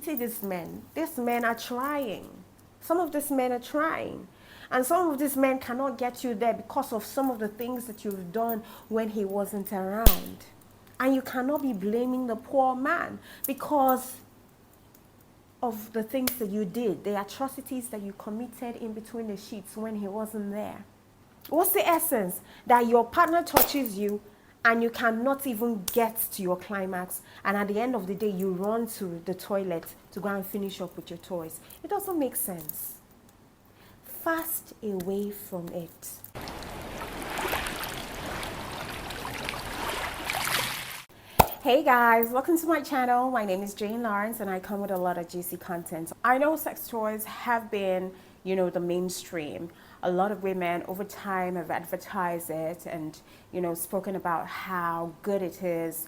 pity these men. These men are trying. Some of these men are trying. And some of these men cannot get you there because of some of the things that you've done when he wasn't around. And you cannot be blaming the poor man because of the things that you did, the atrocities that you committed in between the sheets when he wasn't there. What's the essence? That your partner touches you and you cannot even get to your climax, and at the end of the day you run to the toilet to go and finish up with your toys. It doesn't make sense. Fast away from it. Hey guys, welcome to my channel. My name is Jane Lawrence and I come with a lot of juicy content. I know sex toys have been, the mainstream. A lot of women over time have advertised it and, spoken about how good it is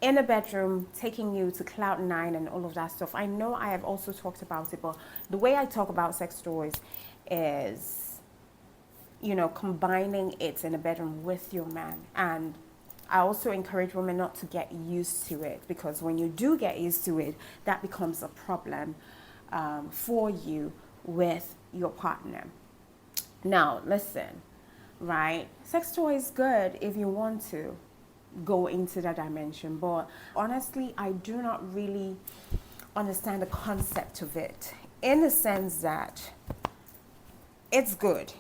in the bedroom, taking you to cloud nine and all of that stuff. I know I have also talked about it, but the way I talk about sex toys is, combining it in the bedroom with your man. And I also encourage women not to get used to it, because when you do get used to it, that becomes a problem for you with your partner. Now, listen, right? Sex toy is good if you want to go into that dimension, but honestly, I do not really understand the concept of it, in the sense that it's good.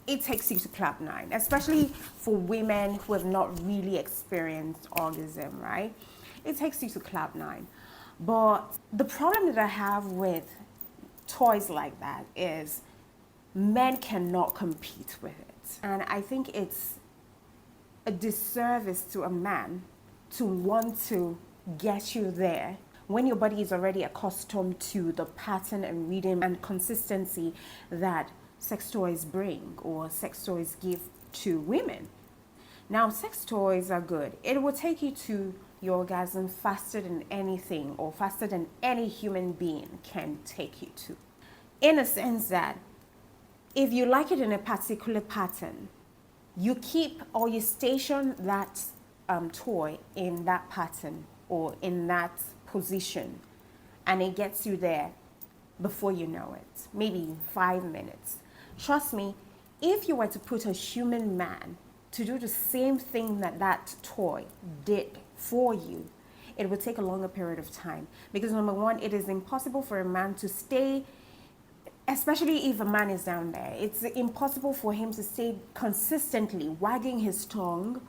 It takes you to cloud nine, especially for women who have not really experienced orgasm, right? It takes you to cloud nine. But the problem that I have with toys like that is men cannot compete with it. And I think it's a disservice to a man to want to get you there when your body is already accustomed to the pattern and rhythm and consistency that sex toys bring or sex toys give to women. Now, sex toys are good. It will take you to your orgasm faster than anything, or faster than any human being can take you to. In a sense that if you like it in a particular pattern, you keep or you station that toy in that pattern or in that position, and it gets you there before you know it, maybe in 5 minutes. Trust me, if you were to put a human man to do the same thing that that toy did for you, it would take a longer period of time. Because number one, it is impossible for a man to stay, especially if a man is down there, it's impossible for him to stay consistently wagging his tongue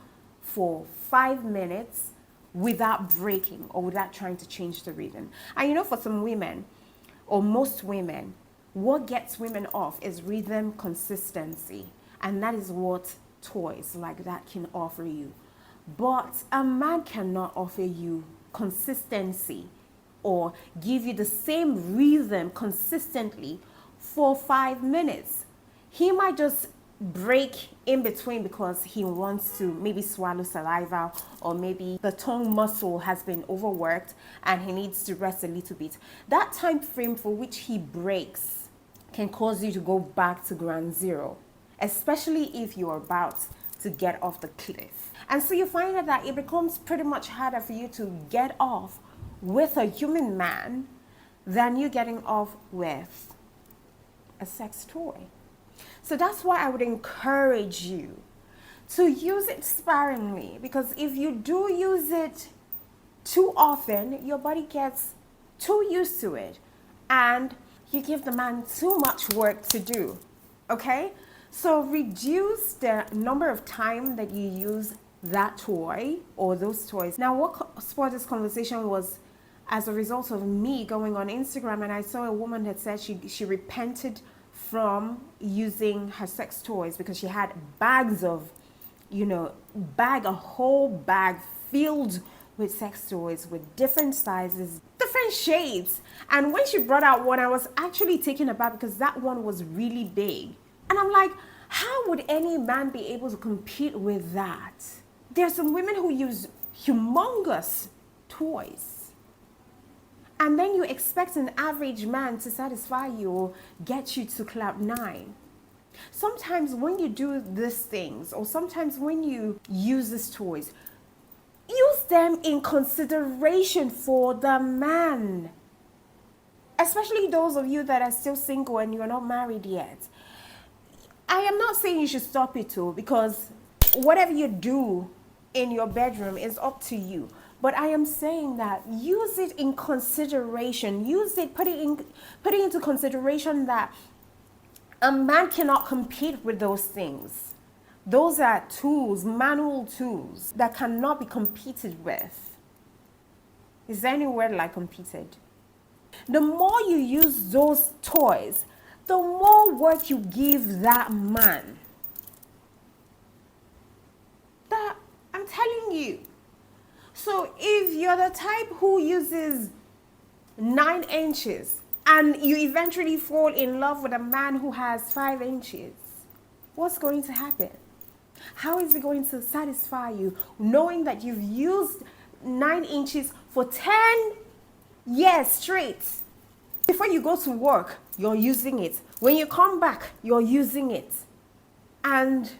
for 5 minutes without breaking or without trying to change the rhythm. And for some women, or most women, what gets women off is rhythm consistency. And that is what toys like that can offer you. But a man cannot offer you consistency or give you the same rhythm consistently for 5 minutes. He might just break in between because he wants to maybe swallow saliva, or maybe the tongue muscle has been overworked and he needs to rest a little bit. That time frame for which he breaks can cause you to go back to ground zero, especially if you're about to get off the cliff. And so you find out that it becomes pretty much harder for you to get off with a human man than you getting off with a sex toy. So that's why I would encourage you to use it sparingly, because if you do use it too often, your body gets too used to it and you give the man too much work to do, okay? So reduce the number of time that you use that toy or those toys. Now, what sparked this conversation was as a result of me going on Instagram, and I saw a woman that said she repented from using her sex toys because she had bags of, a whole bag filled with sex toys with different sizes, different shapes. And when she brought out one, I was actually taken aback because that one was really big. And I'm like, how would any man be able to compete with that? There's some women who use humongous toys. And then you expect an average man to satisfy you or get you to cloud nine. Sometimes when you do these things, or sometimes when you use these toys, use them in consideration for the man. especially those of you that are still single and you're not married yet. I am not saying you should stop it too, because whatever you do in your bedroom is up to you. But I am saying that use it in consideration. Put it into consideration that a man cannot compete with those things. Those are tools, manual tools that cannot be competed with. Is there any word like competed? The more you use those toys, the more work you give that man. That I'm telling you. So if you're the type who uses 9 inches and you eventually fall in love with a man who has 5 inches, what's going to happen? How is it going to satisfy you knowing that you've used 9 inches for 10 years straight? Before you go to work, you're using it. When you come back, you're using it. And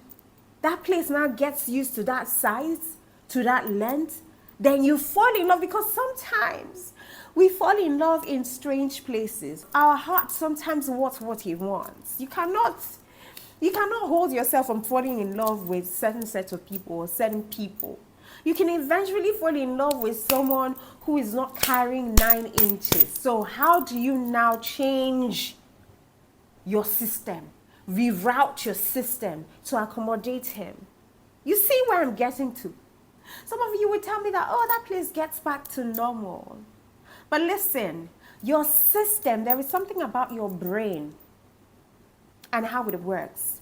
that place now gets used to that size, to that length. Then you fall in love, because sometimes we fall in love in strange places. Our heart sometimes wants what he wants. You cannot hold yourself from falling in love with certain sets of people or certain people. You can eventually fall in love with someone who is not carrying 9 inches. So how do you now change your system, reroute your system to accommodate him? You see where I'm getting to? Some of you would tell me that, oh, that place gets back to normal. But listen, your system, there is something about your brain and how it works.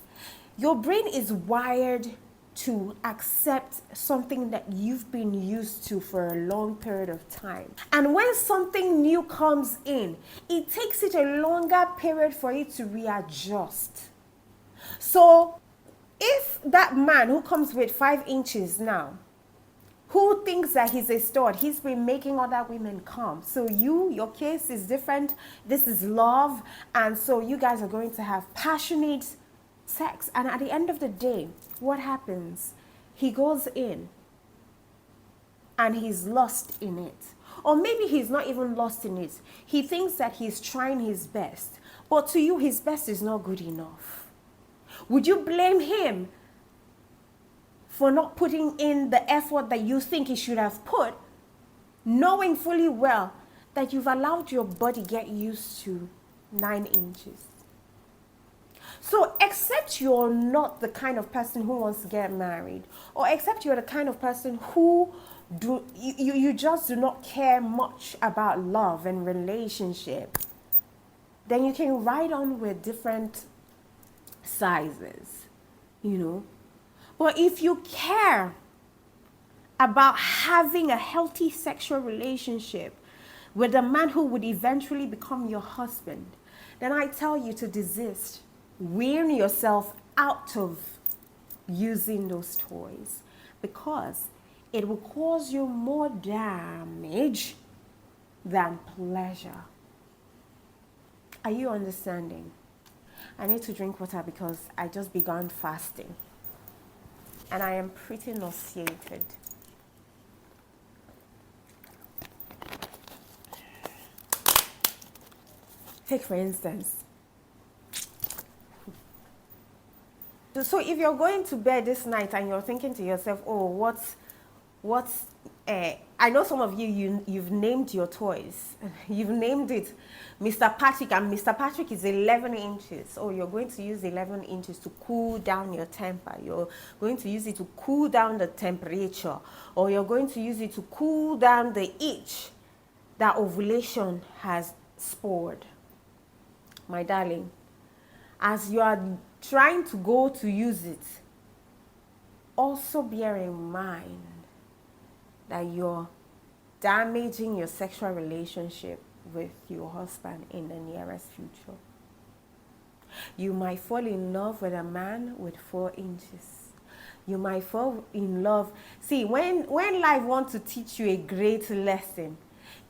Your brain is wired to accept something that you've been used to for a long period of time. And when something new comes in, it takes it a longer period for it to readjust. So if that man who comes with 5 inches now, who thinks that he's a stud, he's been making other women come. So your case is different. This is love. And so you guys are going to have passionate sex. And at the end of the day, what happens? He goes in and he's lost in it. Or maybe he's not even lost in it. He thinks that he's trying his best. But to you, his best is not good enough. Would you blame him for not putting in the effort that you think he should have put, knowing fully well that you've allowed your body get used to 9 inches? So except you're not the kind of person who wants to get married, or except you're the kind of person who you just do not care much about love and relationship, then you can ride on with different sizes, But if you care about having a healthy sexual relationship with a man who would eventually become your husband, then I tell you to desist. Wean yourself out of using those toys, because it will cause you more damage than pleasure. Are you understanding? I need to drink water because I just began fasting. And I am pretty nauseated. Take for instance. So if you're going to bed this night and you're thinking to yourself, oh, I know some of you've named your toys. You've named it Mr. Patrick, and Mr. Patrick is 11 inches. Oh, you're going to use 11 inches to cool down your temper. You're going to use it to cool down the temperature. Or you're going to use it to cool down the itch that ovulation has spored. My darling, as you are trying to go to use it, also bear in mind that you're damaging your sexual relationship with your husband in the nearest future. You might fall in love with a man with 4 inches. You might fall in love. See, when life wants to teach you a great lesson,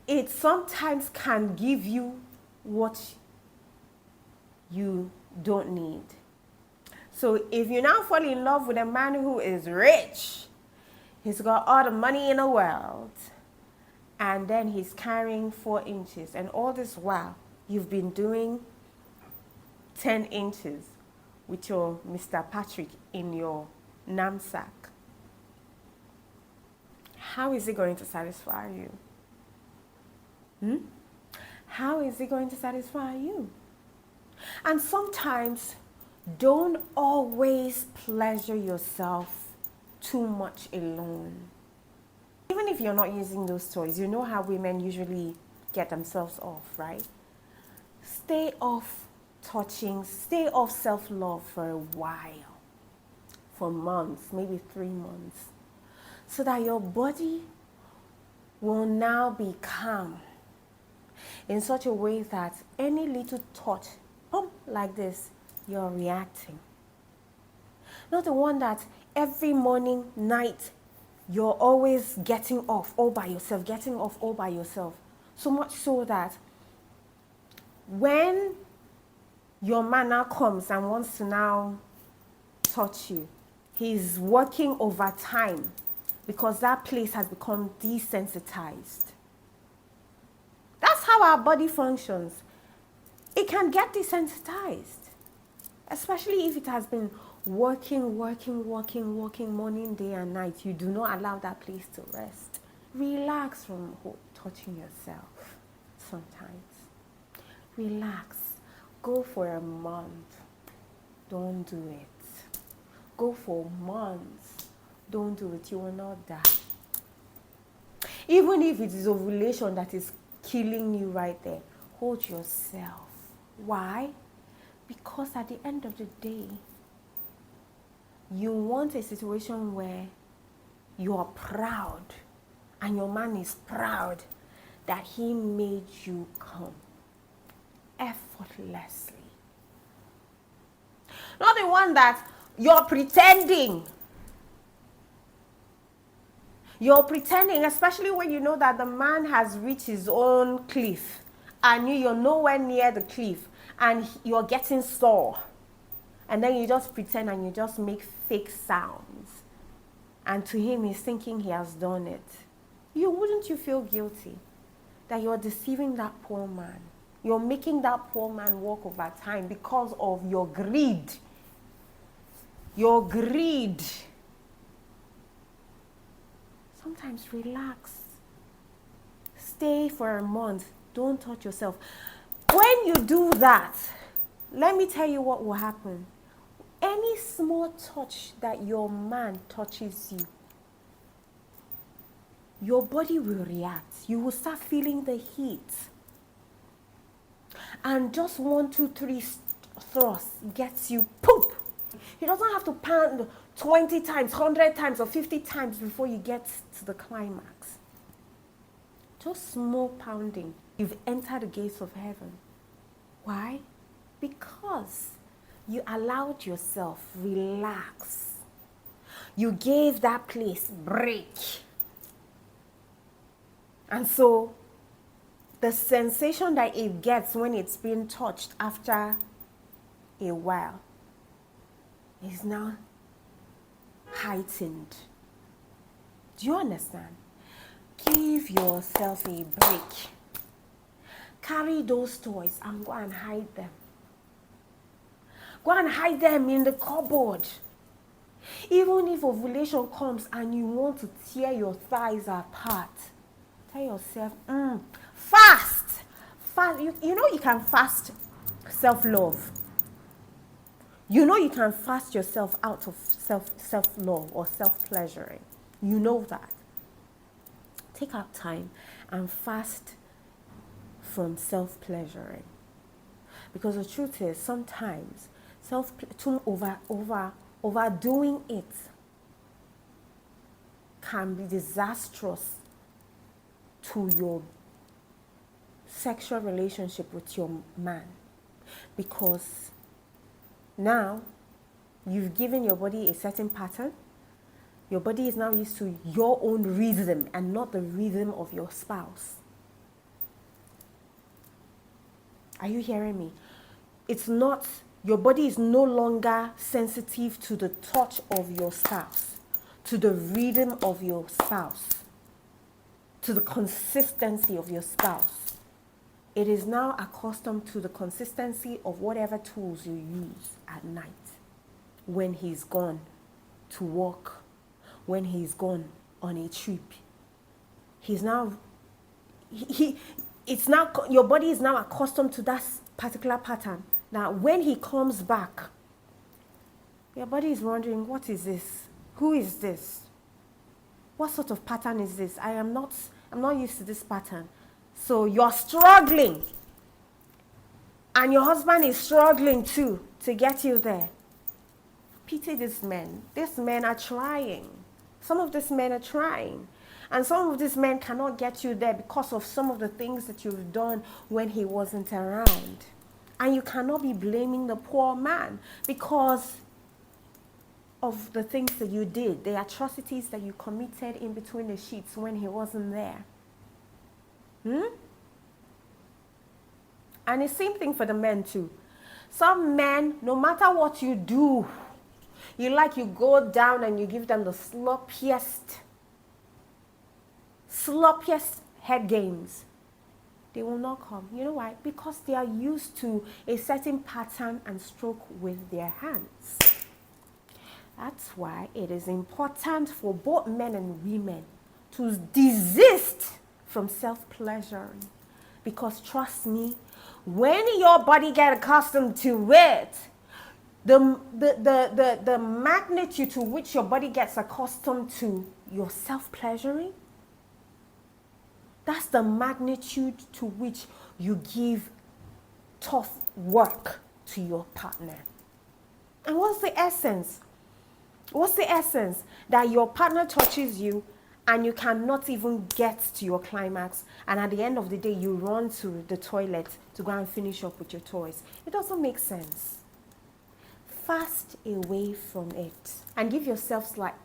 it sometimes can give you what you don't need. So if you now fall in love with a man who is rich, he's got all the money in the world, and then he's carrying 4 inches, and all this while you've been doing 10 inches with your Mr. Patrick in your knapsack, how is it going to satisfy you? How is it going to satisfy you? And sometimes, don't always pleasure yourself too much alone. Even if you're not using those toys, you know how women usually get themselves off, right? Stay off touching, stay off self-love for a while, for months, maybe 3 months, so that your body will now be calm in such a way that any little touch, boom, like this, you're reacting. Not the one that every morning, night, you're always getting off all by yourself, getting off all by yourself. So much so that when your man now comes and wants to now touch you, he's working overtime because that place has become desensitized. That's how our body functions. It can get desensitized, especially if it has been working morning, day and night. You do not allow that place to rest. Relax from touching yourself sometimes. Relax. Go for a month. Don't do it. Go for months. Don't do it. You will not die. Even if it is ovulation that is killing you right there, hold yourself. Why? Because at the end of the day, you want a situation where you are proud and your man is proud that he made you come effortlessly. Not the one that you're pretending. You're pretending, especially when you know that the man has reached his own cliff and you're nowhere near the cliff and you're getting sore. And then you just pretend and you just make fake sounds. And to him, he's thinking he has done it. Wouldn't you feel guilty that you're deceiving that poor man? You're making that poor man walk over time because of your greed. Your greed. Sometimes relax. Stay for a month. Don't touch yourself. When you do that, let me tell you what will happen. Any small touch that your man touches you, your body will react. You will start feeling the heat. And just 1, 2, 3 thrusts gets you poop. He doesn't have to pound 20 times, 100 times, or 50 times before you get to the climax. Just small pounding. You've entered the gates of heaven. Why? Because you allowed yourself relax. You gave that place break. And so the sensation that it gets when it's being touched after a while is now heightened. Do you understand? Give yourself a break. Carry those toys and go and hide them. Go and hide them in the cupboard. Even if ovulation comes and you want to tear your thighs apart, tell yourself, fast. Fast. You know you can fast self-love. You know you can fast yourself out of self-love or self-pleasuring. You know that. Take out time and fast from self-pleasuring. Because the truth is, sometimes overdoing it can be disastrous to your sexual relationship with your man. Because now you've given your body a certain pattern. Your body is now used to your own rhythm and not the rhythm of your spouse. Are you hearing me? It's not, your body is no longer sensitive to the touch of your spouse, to the rhythm of your spouse, to the consistency of your spouse. it is now accustomed to the consistency of whatever tools you use at night when he's gone to work, when he's gone on a trip. He's now, it's now, your body is now accustomed to that particular pattern. Now, when he comes back, your body is wondering, what is this? Who is this? What sort of pattern is this? I'm not used to this pattern. So you're struggling. And your husband is struggling too to get you there. Pity these men. These men are trying. Some of these men are trying. And some of these men cannot get you there because of some of the things that you've done when he wasn't around. And you cannot be blaming the poor man because of the things that you did, the atrocities that you committed in between the sheets when he wasn't there. And the same thing for the men too. Some men, no matter what you do, you go down and you give them the sloppiest head games. They will not come. You know why? Because they are used to a certain pattern and stroke with their hands. That's why it is important for both men and women to desist from self-pleasuring. Because trust me, when your body gets accustomed to it, the magnitude to which your body gets accustomed to your self-pleasuring, that's the magnitude to which you give tough work to your partner. And what's the essence? What's the essence? That your partner touches you and you cannot even get to your climax. And at the end of the day, you run to the toilet to go and finish up with your toys. It doesn't make sense. Fast away from it. And give yourself like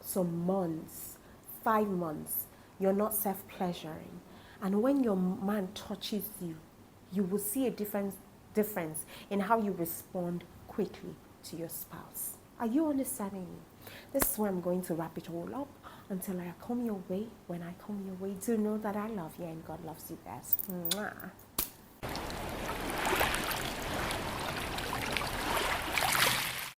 some months, 5 months. You're not self-pleasuring. And when your man touches you, you will see a difference in how you respond quickly to your spouse. Are you understanding me? This is where I'm going to wrap it all up until I come your way. When I come your way, do know that I love you and God loves you best. Mwah.